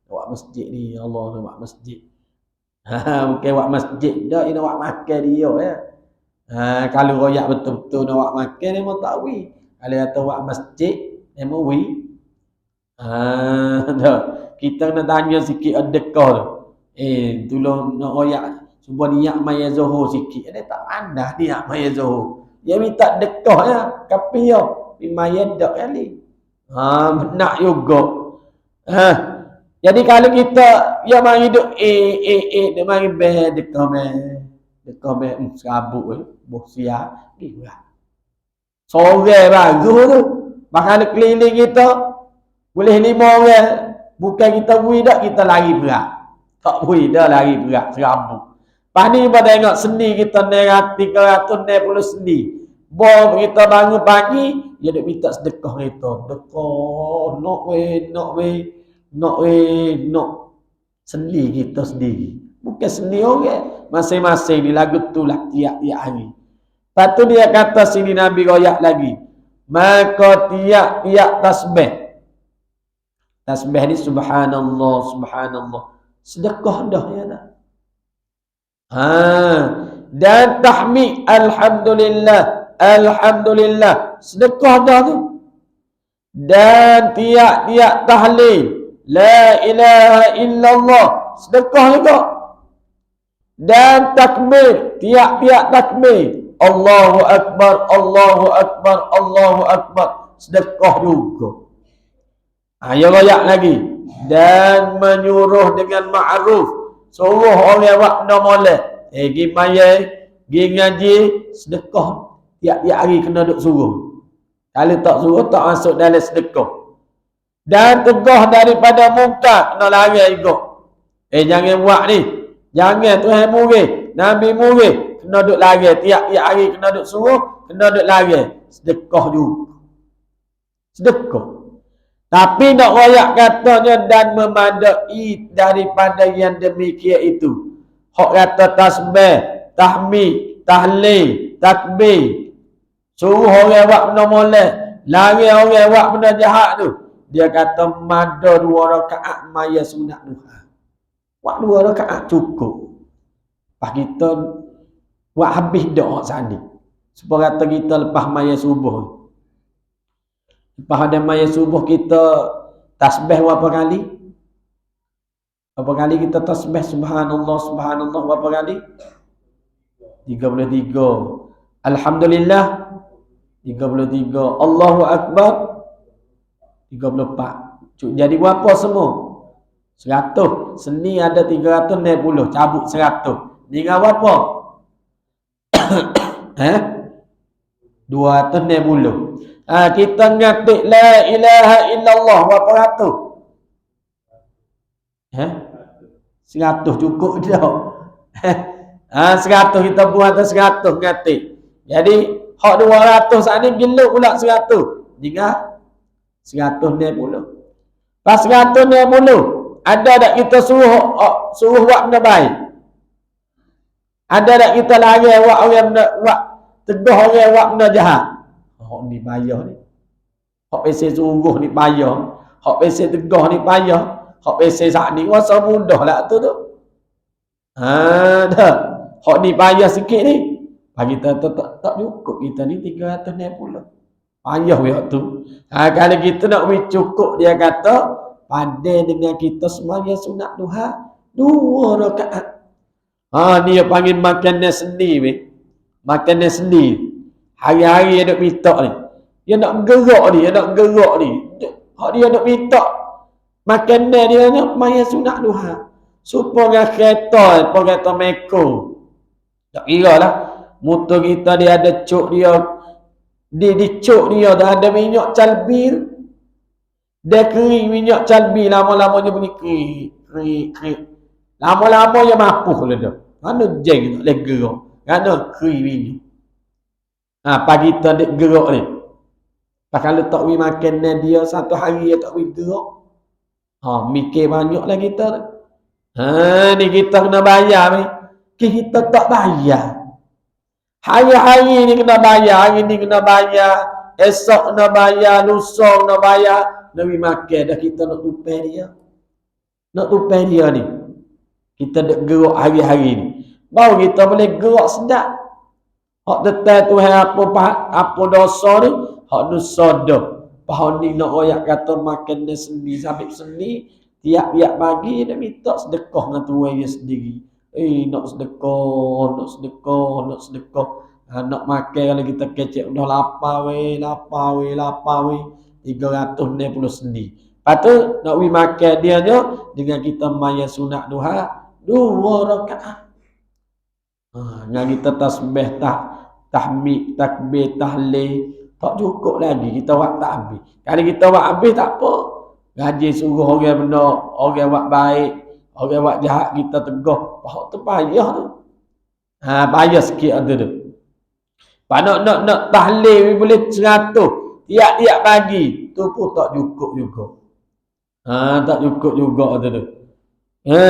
buat masjid ni, Allah nak buat masjid. Bukan buat masjid dah, dia nak buat makan dia ya. Kalau royak betul-betul nak buat makan dia mau tak wi. Kalau kata buat masjid, dia mau wi. Dah. Kita nak tanya sikit dekah tu. Tolong nak royak cuba niat maya Zuhur sikit. Dia tak pandai niat maya Zuhur. Dia minta dekah ya, kapi ya. Maya dak kali. Nak juga. Jadi kalau kita ya mari duk dia mari dekah serabut boh sia gila. Sore baru tu. Bakal keliling kita boleh 5 orang. Bukan kita bui dak, kita lari berat. Tak bui dah lari berat serabut. Pani pada tengok sendi kita 360 sendi. Bom kita bangun pagi, dia duk minta sedekah kita. Dekah, nak sendi kita sendiri. Bukan sendi orang. Masing-masing di lagu tu lah tiap-tiap hari. Lepas tu dia kata sini Nabi royak lagi. Maka tiap-tiap tasbih. Tasbih ni subhanallah, subhanallah. Sedekah dah ya dah. Dan tahmid alhamdulillah, alhamdulillah. Sedekah dah tu. Dan tiap-tiap tahlil la ilaha illallah. Sedekah juga. Dan takbir, tiap-tiap takbir. Allahu akbar, Allahu akbar, Allahu akbar. Sedekah juga. Ya royak lagi. Dan menyuruh dengan ma'ruf. Suruh orang buat benda molek. Pergi mayai, pergi ngaji, sedekah. Tiap-tiap hari kena duk suruh. Kalau tak suruh, tak masuk dalam sedekah. Dan tegah daripada mungkar, kena lari juga. Jangan buat ni. Jangan Tuhan murid, Nabi murid. Kena duk lari. Tiap-tiap hari kena duk suruh, kena duk lari. Sedekah juga. Sedekah. Tapi nak royak katanya dan memadai daripada yang demikian itu. Hak kata tasbih, tahmid, tahlil, takbir. Suruh orang buat benda molek, lari orang buat benda jahat tu. Dia kata mada 2 rakaat maya sunat duha. Buat 2 rakaat cukup. Lepas kita buat habis dak sani. Supaya kata kita lepas maya subuh. Lepas ada maya subuh kita tasbih berapa kali? Berapa kali kita tasbih subhanallah, subhanallah berapa kali? 33. Alhamdulillah 33. Allahu akbar 34. Jadi berapa semua? 100. Seni ada 360, cabut 100. Tinggal berapa? 260. Kita ngatik la ilaha illallah berapa ratus? 100 cukup dah. 100 kita buat atas 100 ngatik. Jadi hak 200 saat ni gila pula 100. Tinggal 160. Pas 160 ada tak kita suruh buat benda baik? Ada tak kita lari buat orang buat tegah orang buat benda jahat? Hak ni payah ni. Hak pesen sungguh ni payah. Hak pesen tegah ni payah. Hak pesen sak ni rasa mudah lah tu. Dah. Hak ni payah sikit ni. Bagi kita tak cukup kita ni 360. Payah we tu. Kalau kita nak cukup dia kata padan dengan kita semaya sunat duha 2 rakaat. Dia panggil makanan sendi we. Makanan sendi. Hari-hari dia nak minta ni. Dia nak gerak ni, Hak dia nak minta makanan dia nak maya sunat duha. Supaya kereta, kereta meko. Tak kira lah. Motor kita dia ada cuk dia. Di cuk dia dah ada minyak calbir. Dia kering minyak calbir. Lama-lamanya bunyi kering. Lama-lama dia mapuh lah dah. Mana jeng tak boleh gerak. Kerana kering minyak. Pagi kita dek gerak ni. Kalau tak wi makan dia satu hari dia tak wi gerak. Mikir banyak lah kita. Ni kita kena bayar ni. Kita tak bayar. Hari-hari ni kena bayar, hari ni kena bayar, esok kena bayar, lusa kena bayar. Nabi makan dah kita nak tupai dia. Nak tupai dia ni. Kita nak gerak hari-hari ni. Baru kita boleh gerak sedap. Hak tetai Tuhan apa dosa ni, hak dosa dah. Pahal ni nak royak kata makan dia sendiri sampai sendiri, tiap-tiap pagi dia minta sedekah dengan Tuhan dia sendiri. Nak sedekah, nak sedekah, nak sedekah. Nak makan kalau kita kecek dah lapar weh, 360 sendiri. Lepas tu nak pergi makan dia je dengan kita maya sunat duha 2 rakaat. Dengan kita tasbih tahmid, takbir, tahlil, tak cukup lagi kita buat tak habis. Kalau kita buat habis tak apa. Gaji suruh orang benar, orang buat baik, orang buat jahat kita tegah. Pahak tu payah tu. Payah sikit ada tu. Nak tahlil boleh 100 tiap-tiap pagi, tu pun tak cukup juga. Tak cukup juga tu.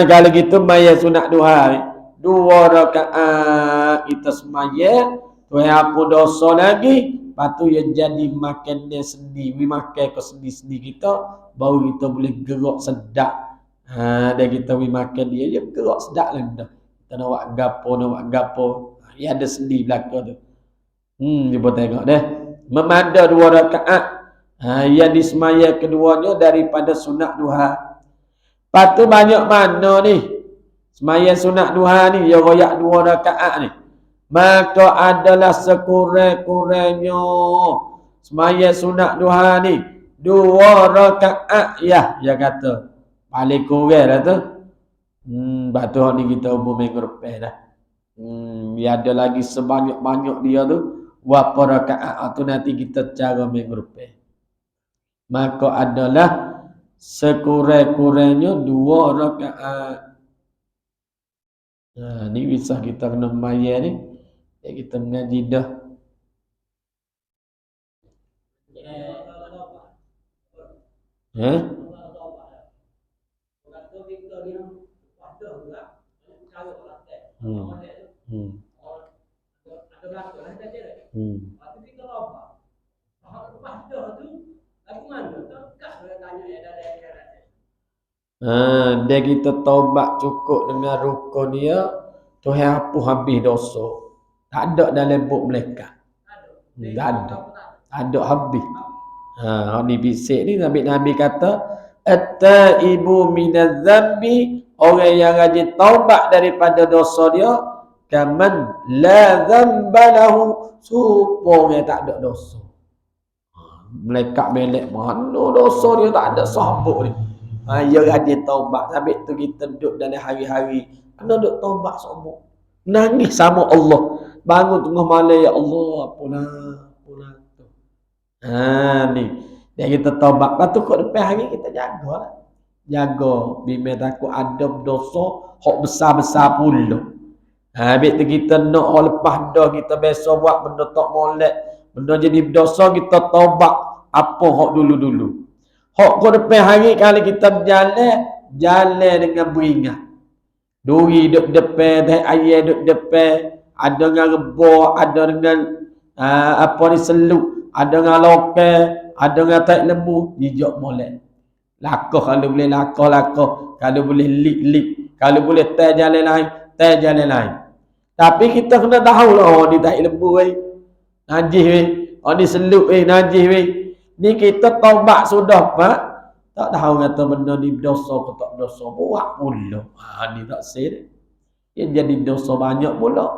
Kalau kita maya sunat duha 2 rakaat kita semaya, Tuhan apa dosa lagi, lepas tu ya jadi makan dia sendiri, makan ke sendiri-sendiri kita, baru kita boleh gerak sedap. Dan kita makan dia, dia gerak sedap lah dah. Kita nak buat gapo. Ya ada sendiri belakang tu. Cuba tengok deh. Memada 2 rakaat. Yang disemaya keduanya daripada sunat duha. Lepas tu banyak mana ni? Semaya sunat duha ni, dia royak 2 rakaat ni. Maka adalah sekurang-kurangnya semaya sunat duha ni 2 rakaat ya, dia kata. Paling kurang dah tu. Batu ni kita umur minggu depan dah. Dia ada lagi sebanyak-banyak dia tu. Berapa rakaat tu nanti kita cara minggu depan. Maka adalah sekurang-kurangnya 2 rakaat. Ni bisa kita kena bayar ni. Kita mengaji dah. Dia kita taubat cukup dengan rukun dia, Tuhan hapus habis dosa. Tak ada dalam buku malaikat. Tak ada. Ada habis. Ni bisik ni Nabi kata, at-taibu minadz dzambi, orang yang rajin taubat daripada dosa dia, kaman la dzamba lahu, supaya tak ada dosa. Malaikat melek mana dosa dia tak ada sabuk ni. Dia rajin taubat. Sampai tu kita duduk dalam hari-hari, kena duduk taubat semua. Nangis sama Allah. Bangun tengah malam, ya Allah, apalah tu. Ni. Dan kita taubat. Lepas tu kat depan hari kita jaga lah. Jaga. Bimbing takut ada dosa, hak besar-besar pula. Habis tu kita nak lepas dah kita biasa buat benda tak molek, benda jadi dosa, kita taubat apa hak dulu-dulu. Hak kat depan hari kalau kita jalan dengan beringat. Duri duduk depan, ayah duduk depan, ada dengan rebah, ada dengan seluk, ada dengan lokal, ada dengan tak lembu, jijak molek. Lakah kalau boleh lakah, kalau boleh lik, kalau boleh jalan lain. Tapi kita kena tahu lah, ni tak lembu najis ni seluk najis ni kita taubat sudah Pak. Tak tahu kata benda ni dosa ke tak dosa, buat pula. Ni tak sih. Dia jadi dosa banyak pula.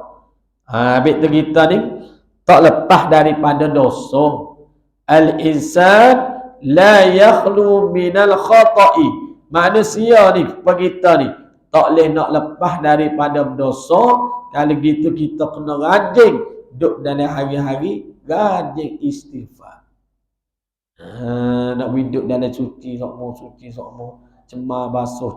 Habis tu kita ni tak lepas daripada dosa. Al-insan la yakhlu minal khata'i. Manusia ni, kita ni tak boleh nak lepas daripada dosa. Kalau gitu kita kena rajin duduk dalam hari-hari, rajin istighfar. Nak hidup dalam suci sokmo, cemar basuh.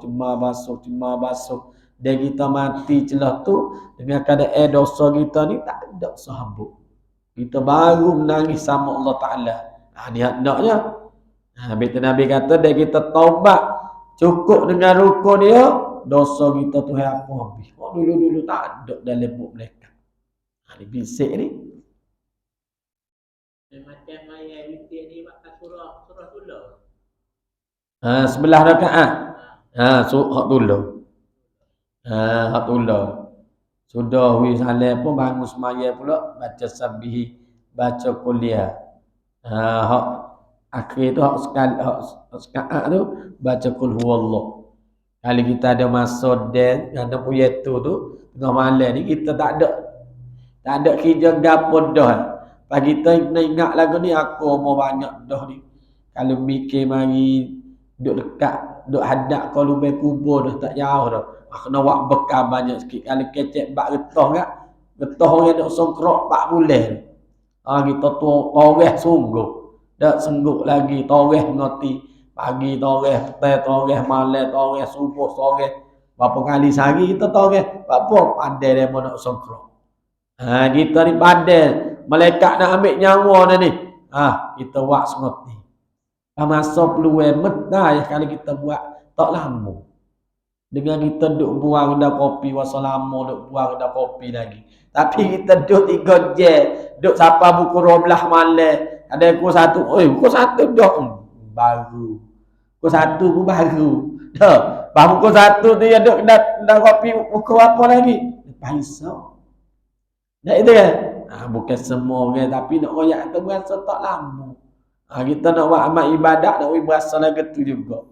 Dan kita mati celah tu dengan keadaan dosa kita ni tak ada sahabuk. Kita baru menangis sama Allah Ta'ala. Ni hendaknya. Habis tu Nabi kata, dan kita taubat cukup dengan rukun dia, dosa kita tu apa habis. Kok dulu-dulu tak ada dalam buku mereka. Ni bisik ni. Macam ayat witir ni makan surah dulu. Sebelah rakaat. Hak dulu. Hak dulu. Sudah wi salam pun bangun semaya pula baca sabih, baca kuliah. Hak akhir tu hak sekali hak sekaat tu baca kul huwallah. Kali kita ada masa dan ada punya tu tengah malam ni kita tak ada kerja gapo dah. Pagi kita nak ingat lagu ni aku mau banyak dah ni. Kalau mikir mari duk dekat, duk hadap kalau lebih kubur dah tak jauh dah. Kena buat bekal banyak sikit. Kalau kecek bak getah kan, getah orang duk songkrok 4 bulan. Kita tu toreh sungguh. Tak sengguk lagi toreh ngoti. Pagi toreh, petang toreh, malam toreh, subuh toreh. Berapa kali sehari kita toreh. Apa pandai dia nak songkrok. Kita ni pandai. Malaikat nak ambil nyawa dah ni. Kita buat ngoti. Masa peluang metah kalau kita buat tak lama. Dengan kita duk buang dah kopi wassalamu duk buang dah kopi lagi. Tapi kita duk 3 jam, duk sampai pukul 12 malam. Ada pukul 1, pukul 1 dah baru. Pukul 1 pun baru. Dah, baru pukul 1 tu dia duk dah kopi pukul apa lagi? Lepas esok. Dah itu kan? Bukan semua orang tapi nak royak kita berasa tak lama. Kita nak buat amal ibadat nak berasa lagi tu juga.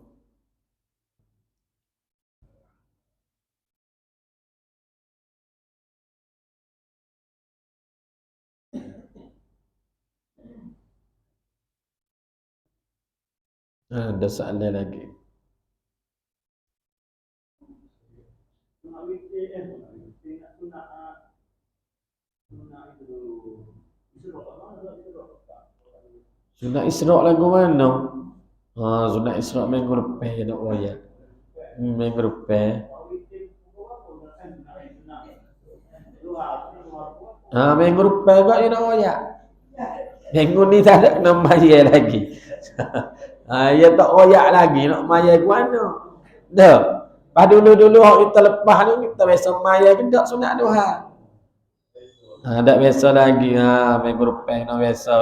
Ada soalan lagi. Sunat Isra' lagu mana? Sunat Isra' minggu lepas nak royak. Minggu lepas. Minggu lepas juga dia nak royak. Minggu ni tak ada kena bayar lagi. Dia tak royak lagi nak bayar ke mana? Dah. Pas dulu-dulu kita lepas ni kita biasa bayar ke tak sunat duha. Tak biasa lagi. Minggu lepas nak biasa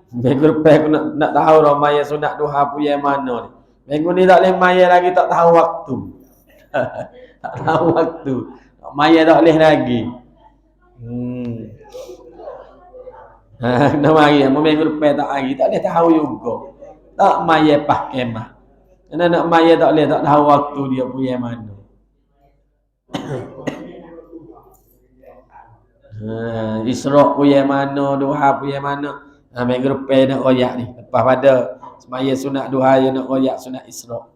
minggu lepas aku nak tahu dah bayar sunat duha punya mana ni. Minggu ni tak boleh bayar lagi tak tahu waktu. Tak tahu waktu. Nak bayar tak boleh lagi. Nak mari minggu lepas tak hari tak boleh tahu juga. Tak bayar pas kemah. Kena nak bayar tak boleh tak tahu waktu dia punya mana. Isra' punya mana, duha punya mana. Minggu lepas nak royak ni. Lepas pada semaya sunat duha dia nak royak sunat Isra'.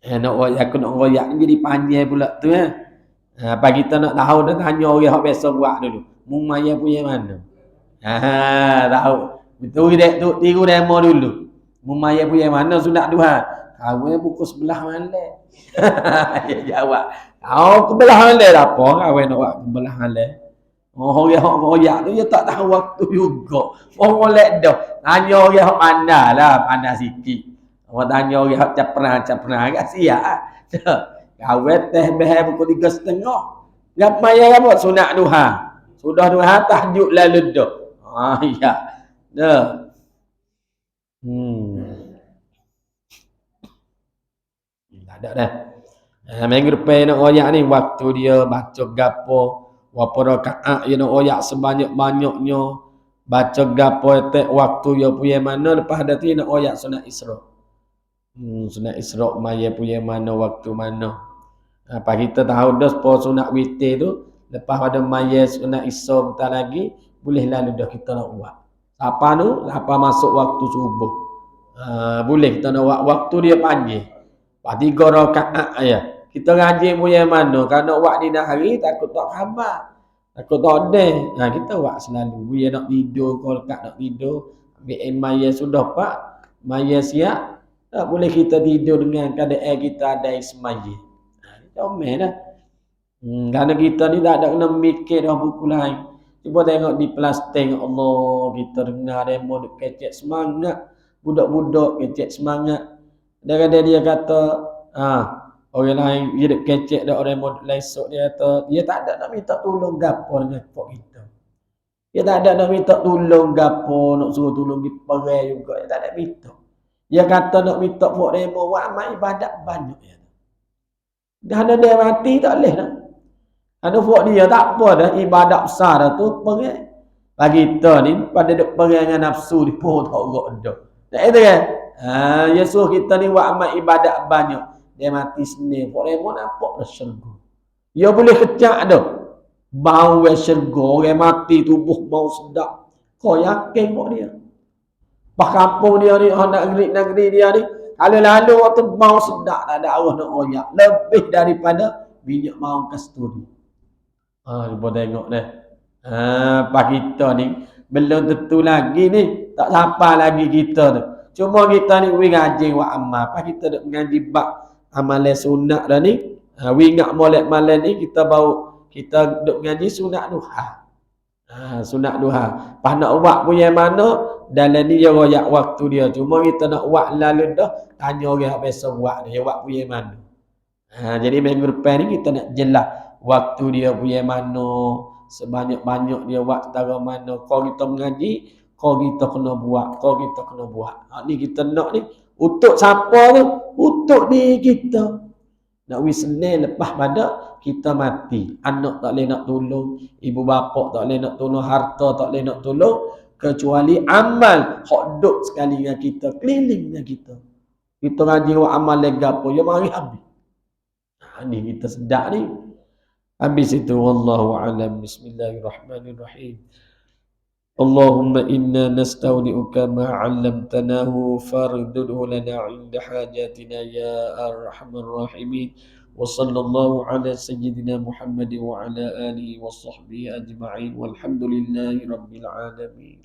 Nak royak aku nak royak ni jadi panjang pula tu pagi kita nak tahu dah tanya orang hak biasa buat dulu. Mu maya punya mana? Tahu. Betul dek tu tiru demo dulu. Mu maya punya mana sunat duha? Kawan pukul 11 malam. Dia jawab. Ke belah malam apa? Kawan nak buat ke belah malam. Orang hak royak tu dia tak tahu waktu juga. Orang molek dah. Tanya orang hak pandai lah, pandai sikit. Orang tanya orang hak capran agak siap. Kawan teh behar pukul 3.30. Ngap maya apa sunat duha. Sudah duha tahajud lalu dah. Ya. Dah. Tak ada dah. Minggu depan nak royak ni waktu dia baca gapo berapa rakaat dia nak royak sebanyak-banyaknya baca gapo tak waktu dia punya mana lepas dah tu nak royak sunat Isra'. Sunat Isra' maya punya mana waktu mana. Apa kita tahu dah sunat witir tu lepas pada maya sunat Isra' bentar lagi boleh lalu dah kita nak buat. Apa tu? Apa masuk waktu subuh. Boleh kita nak buat waktu dia panjang. Pas 3 rakaat ya. Kita rajin punya mana? Kalau nak buat di hari takut tak khabar. Takut tak ada. Kita buat selalu. Dia nak tidur, kalau kat nak tidur, ambil maya sudah pak, maya siap. Tak boleh kita tidur dengan keadaan kita ada ismaya. Comel dah. Kerana kita ni tak ada kena mikir dah buku lain. Cuba tengok di plastik Allah kita dengar demo duk kecek semangat. Budak-budak kecek semangat. Kadang-kadang dia kata, orang lain dia duk kecek dak orang model esok dia kata, dia tak ada nak minta tolong gapo dengan pok kita. Dia tak ada nak minta tolong gapo, nak suruh tolong di perai juga, dia tak ada minta. Dia kata nak minta pok demo buat amal ibadat banyak ya. Dah ada dia mati tak boleh dah. Ada pok dia tak apa dah ibadat besar dah tu perai. Bagi kita ni pada duk perai dengan nafsu di pohon tak gerak dah. Tak itu kan? Ya suruh kita ni buat amal ibadat banyak. Dia mati sendiri. Pok demo nampak dah syurga. Dia boleh kecak dah. Bau syurga, orang mati tubuh bau sedap. Kau yakin pok dia? Bah kampung dia ni, negeri dia ni, kalau lalu waktu bau sedap, tak ada arwah nak royak. Lebih daripada minyak bau kasturi. Cuba tengok dah. Pak kita ni, belum tentu lagi ni, tak sampai lagi kita tu. Cuma kita ni, we ngaji wa amal. Pak kita duk ngaji bak amalan sunat dah ni. We ingat molek malam ni, kita duk ngaji sunat duha. Sunat duha. Pas nak buat punya mana, dalam ni dia royak waktu dia. Cuma kita nak buat lalu dah, tanya orang yang biasa buat dia, buat punya mana. Jadi minggu depan ni kita nak jelas waktu dia punya mana, sebanyak-banyak dia buat setara mana. Kau kita mengaji, kau kita kena buat, kau kita kena buat. Ni kita nak ni, untuk siapa tu? Untuk diri kita. Nak wisnel lepas pada kita mati. Anak tak boleh nak tolong, ibu bapa tak boleh nak tolong, harta tak boleh nak tolong, kecuali amal hak duk sekali dengan kita, keliling dengan kita. Kita ngaji amal lega apa, ya mari habis. Ni kita sedap ni. Habis itu wallahu alam. Bismillahirrahmanirrahim. Allahumma inna nastaudi'uka ma 'allamtanahu fardudhu lana 'inda hajatina ya arhamar rahimin. Wa sallallahu ala sayyidina Muhammad wa ala alihi wa sahbihi ajma'in walhamdulillahi rabbil alamin.